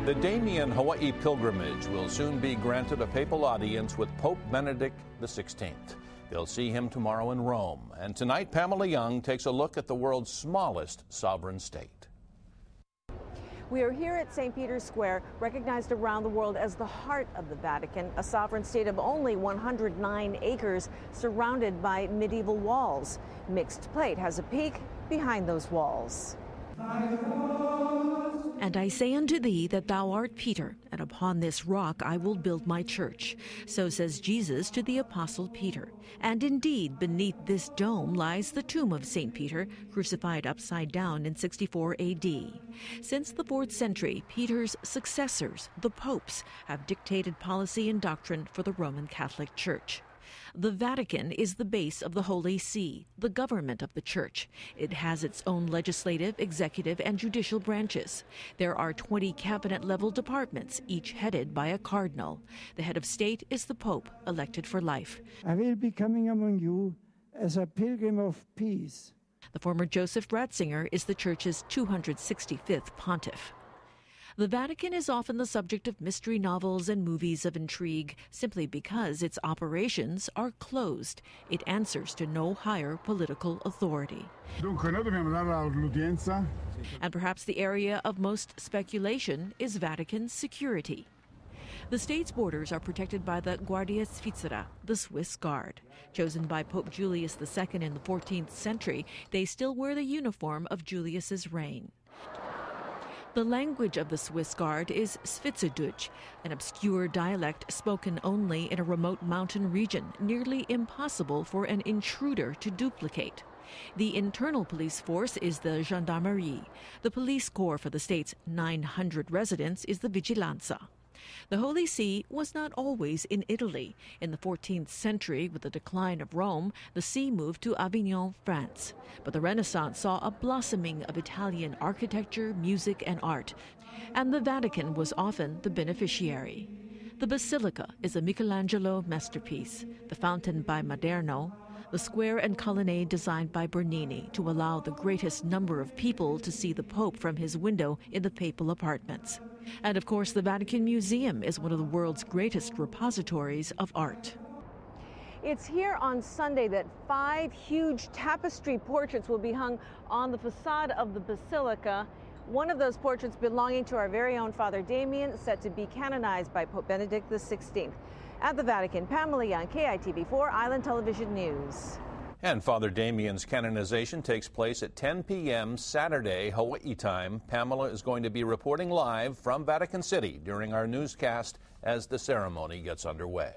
The Damien Hawaii pilgrimage will soon be granted a papal audience with Pope Benedict XVI. They'll see him tomorrow in Rome. And tonight, Pamela Young takes a look at the world's smallest sovereign state. We are here at St. Peter's Square, recognized around the world as the heart of the Vatican, a sovereign state of only 109 acres, surrounded by medieval walls. Mixed Plate has a peek behind those walls. And I say unto thee that thou art Peter, and upon this rock I will build my church. So says Jesus to the Apostle Peter. And indeed, beneath this dome lies the tomb of St. Peter, crucified upside down in 64 A.D. Since the 4th century, Peter's successors, the popes, have dictated policy and doctrine for the Roman Catholic Church. The Vatican is the base of the Holy See, the government of the Church. It has its own legislative, executive, and judicial branches. There are 20 cabinet-level departments, each headed by a cardinal. The head of state is the Pope, elected for life. I will be coming among you as a pilgrim of peace. The former Joseph Ratzinger is the Church's 265th pontiff. The Vatican is often the subject of mystery novels and movies of intrigue simply because its operations are closed. It answers to no higher political authority. And perhaps the area of most speculation is Vatican's security. The state's borders are protected by the Guardia Svizzera, the Swiss Guard. Chosen by Pope Julius II in the 14th century, they still wear the uniform of Julius's reign. The language of the Swiss Guard is Schweizerdeutsch, an obscure dialect spoken only in a remote mountain region, nearly impossible for an intruder to duplicate. The internal police force is the Gendarmerie. The police corps for the state's 900 residents is the Vigilanza. The Holy See was not always in Italy. In the 14th century, with the decline of Rome, the see moved to Avignon, France. But the Renaissance saw a blossoming of Italian architecture, music, and art. And the Vatican was often the beneficiary. The Basilica is a Michelangelo masterpiece, the fountain by Maderno, the square and colonnade designed by Bernini to allow the greatest number of people to see the Pope from his window in the papal apartments. And of course, the Vatican Museum is one of the world's greatest repositories of art. It's here on Sunday that 5 huge tapestry portraits will be hung on the facade of the Basilica. One of those portraits belonging to our very own Father Damien, set to be canonized by Pope Benedict XVI. At the Vatican, Pamela Young, KITV4 Island Television News. And Father Damien's canonization takes place at 10 p.m. Saturday, Hawaii time. Pamela is going to be reporting live from Vatican City during our newscast as the ceremony gets underway.